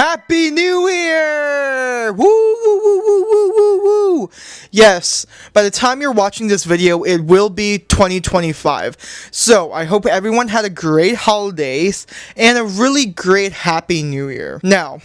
Happy New Year! Woo, woo, woo, woo, woo, woo, woo! Yes, by the time you're watching this video, it will be 2025. So, I hope everyone had a great holidays and a really great Happy New Year. Now,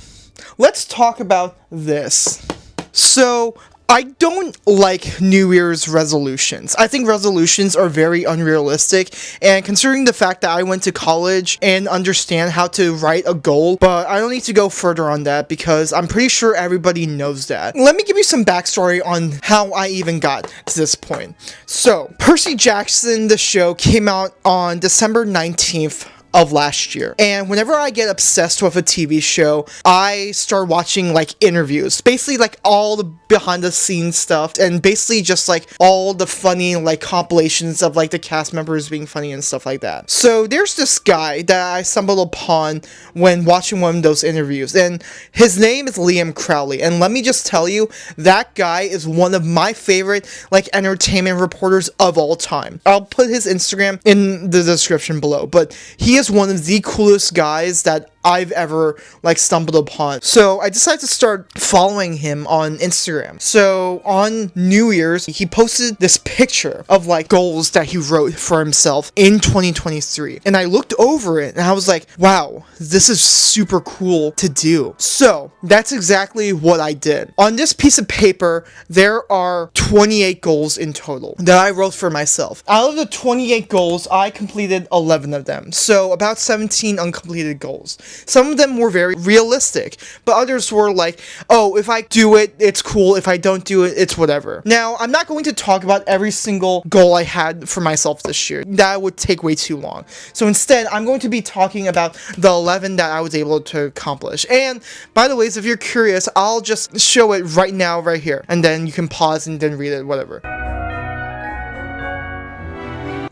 let's talk about this. So, I don't like New Year's resolutions. I think resolutions are very unrealistic, and considering the fact that I went to college and understand how to write a goal, but I don't need to go further on that because I'm pretty sure everybody knows that. Let me give you some backstory on how I even got to this point. So, Percy Jackson, the show, came out on December 19th of last year. And whenever I get obsessed with a TV show, I start watching like interviews, basically like all the behind the scenes stuff, and basically just like all the funny like compilations of like the cast members being funny and stuff like that. So there's this guy that I stumbled upon when watching one of those interviews, and his name is Liam Crowley. And let me just tell you, that guy is one of my favorite like entertainment reporters of all time. I'll put his Instagram in the description below, but he is one of the coolest guys that I've ever like stumbled upon. So I decided to start following him on Instagram. So on New Year's, he posted this picture of like goals that he wrote for himself in 2023. And I looked over it and I was like, wow, this is super cool to do. So that's exactly what I did. On this piece of paper, there are 28 goals in total that I wrote for myself. Out of the 28 goals, I completed 11 of them. So about 17 uncompleted goals. Some of them were very realistic, but others were like, oh, if I do it, it's cool. If I don't do it, it's whatever. Now, I'm not going to talk about every single goal I had for myself this year. That would take way too long. So instead, I'm going to be talking about the 11 that I was able to accomplish. And by the way, if you're curious, I'll just show it right now, right here. And then you can pause and then read it, whatever.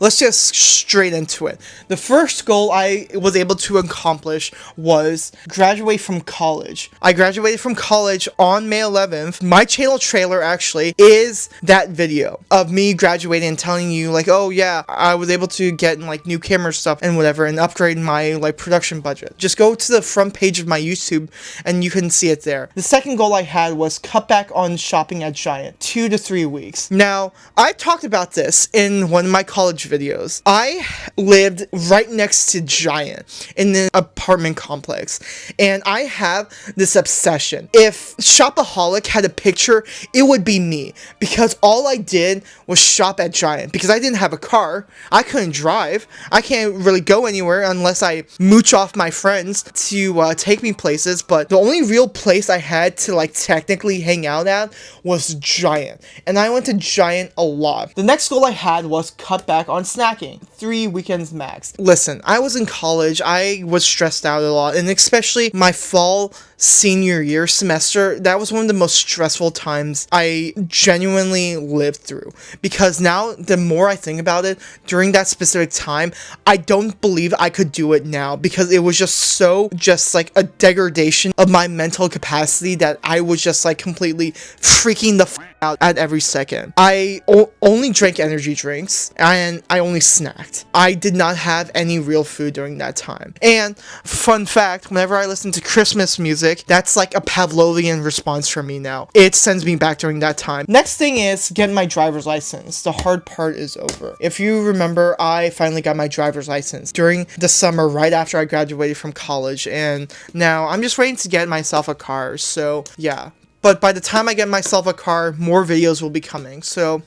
Let's just straight into it. The first goal I was able to accomplish was graduate from college. I graduated from college on May 11th. My channel trailer actually is that video of me graduating and telling you like, oh yeah, I was able to get like new camera stuff and whatever and upgrade my like production budget. Just go to the front page of my YouTube and you can see it there. The second goal I had was cut back on shopping at Giant, 2 to 3 weeks. Now, I talked about this in one of my college videos. I lived right next to Giant in an apartment complex, and I have this obsession. If Shopaholic had a picture, it would be me, because all I did was shop at Giant, because I didn't have a car, I couldn't drive, I can't really go anywhere unless I mooch off my friends to take me places, but the only real place I had to like technically hang out at was Giant, and I went to Giant a lot. The next goal I had was cut back on snacking. 3 weekends max. Listen, I was in college, I was stressed out a lot, and especially my fall senior year semester, that was one of the most stressful times I genuinely lived through. Because now, the more I think about it, during that specific time, I don't believe I could do it now, because it was just like a degradation of my mental capacity that I was just like completely freaking the out at every second. I only drank energy drinks, and I only snacked. I did not have any real food during that time. And fun fact, whenever I listen to Christmas music, that's like a Pavlovian response from me now. It sends me back during that time. Next thing is getting my driver's license. The hard part is over. If you remember, I finally got my driver's license during the summer right after I graduated from college, and now I'm just waiting to get myself a car. So yeah. But by the time I get myself a car, more videos will be coming. So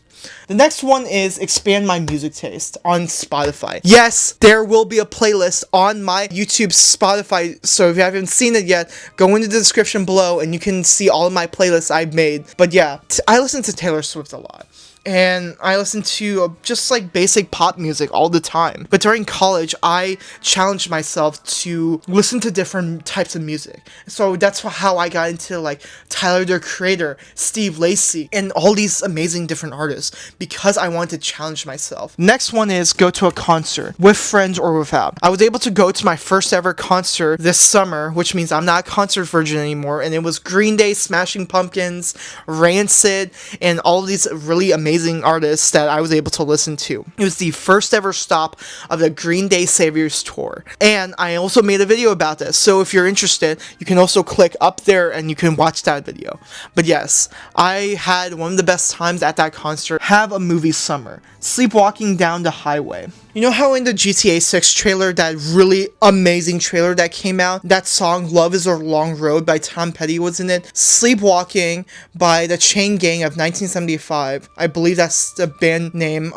the next one is expand my music taste on Spotify. Yes, there will be a playlist on my YouTube Spotify, so if you haven't seen it yet, go into the description below and you can see all of my playlists I've made. But yeah, I listen to Taylor Swift a lot. And I listen to just like basic pop music all the time. But during college, I challenged myself to listen to different types of music. So that's how I got into like Tyler, the Creator, Steve Lacy, and all these amazing different artists, because I wanted to challenge myself. Next one is go to a concert, with friends or without. I was able to go to my first ever concert this summer, which means I'm not a concert virgin anymore. And it was Green Day, Smashing Pumpkins, Rancid, and all these really amazing amazing artists that I was able to listen to. It was the first ever stop of the Green Day Saviors tour. And I also made a video about this. So if you're interested, you can also click up there and you can watch that video. But yes, I had one of the best times at that concert. Have a movie summer. Sleepwalking down the highway. You know how in the GTA 6 trailer, that really amazing trailer that came out, that song Love Is a Long Road by Tom Petty was in it? Sleepwalking by the Chain Gang of 1975. I believe that's the band name.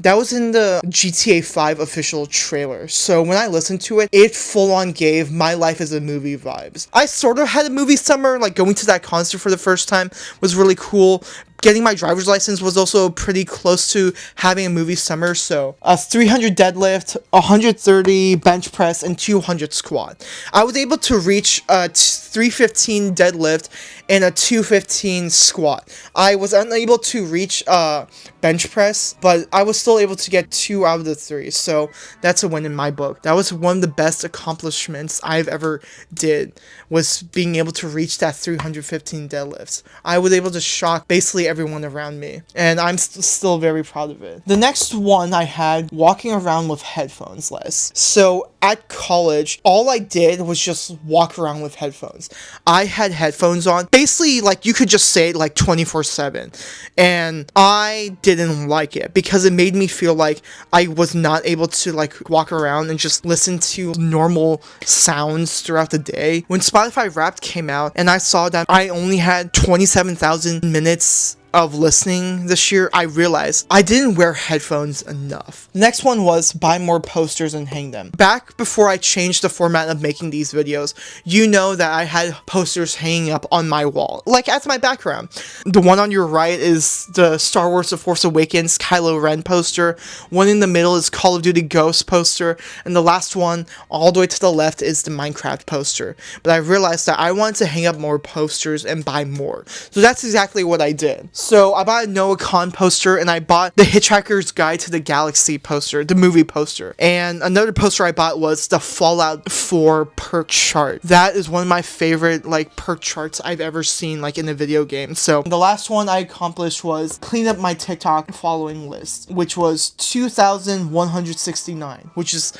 That was in the GTA 5 official trailer. So when I listened to it, it full on gave My Life as a Movie vibes. I sort of had a movie summer, like going to that concert for the first time was really cool. Getting my driver's license was also pretty close to having a movie summer, so a 300 deadlift, 130 bench press, and 200 squat. I was able to reach a 315 deadlift and a 215 squat. I was unable to reach bench press, but I was still able to get 2 out of the 3, so that's a win in my book. That was one of the best accomplishments I've ever did, was being able to reach that 315 deadlifts. I was able to shock basically everyone around me, and I'm still very proud of it. The next one I had, walking around with headphones less. So at college, all I did was just walk around with headphones. I had headphones on, basically like you could just say like 24/7, and I didn't like it because it made me feel like I was not able to like walk around and just listen to normal sounds throughout the day. When Spotify Wrapped came out and I saw that I only had 27,000 minutes of listening this year, I realized I didn't wear headphones enough. The next one was buy more posters and hang them. Back before I changed the format of making these videos, you know that I had posters hanging up on my wall, like as my background. The one on your right is the Star Wars The Force Awakens Kylo Ren poster, one in the middle is Call of Duty Ghost poster, and the last one all the way to the left is the Minecraft poster. But I realized that I wanted to hang up more posters and buy more. So that's exactly what I did. So I bought a Noah Kahn poster, and I bought the Hitchhiker's Guide to the Galaxy poster, the movie poster. And another poster I bought was the Fallout 4 perk chart. That is one of my favorite like perk charts I've ever seen like in a video game. So the last one I accomplished was clean up my TikTok following list, which was 2,169, which is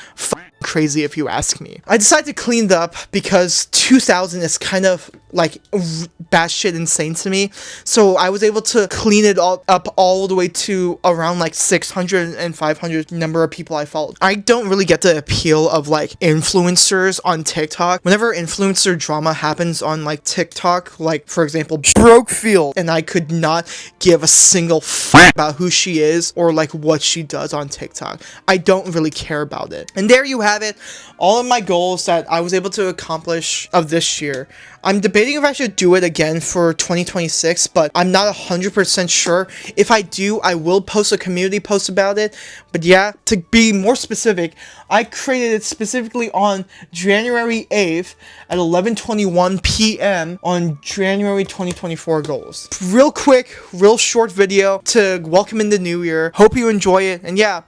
crazy if you ask me. I decided to clean it up because 2,000 is kind of like batshit insane to me. So I was able to clean it all up all the way to around like 600 and 500 number of people I followed. I don't really get the appeal of like influencers on TikTok. Whenever influencer drama happens on like TikTok, like for example Brokefield, and I could not give a single about who she is or like what she does on TikTok. I don't really care about it. And there you have it, all of my goals that I was able to accomplish of this year. I'm debating if I should do it again for 2026, but I'm not 100% sure. If I do, I will post a community post about it. But yeah, to be more specific, I created it specifically on January 8th at 11:21 p.m. on January 2024 goals. Real quick, real short video to welcome in the new year. Hope you enjoy it, and yeah,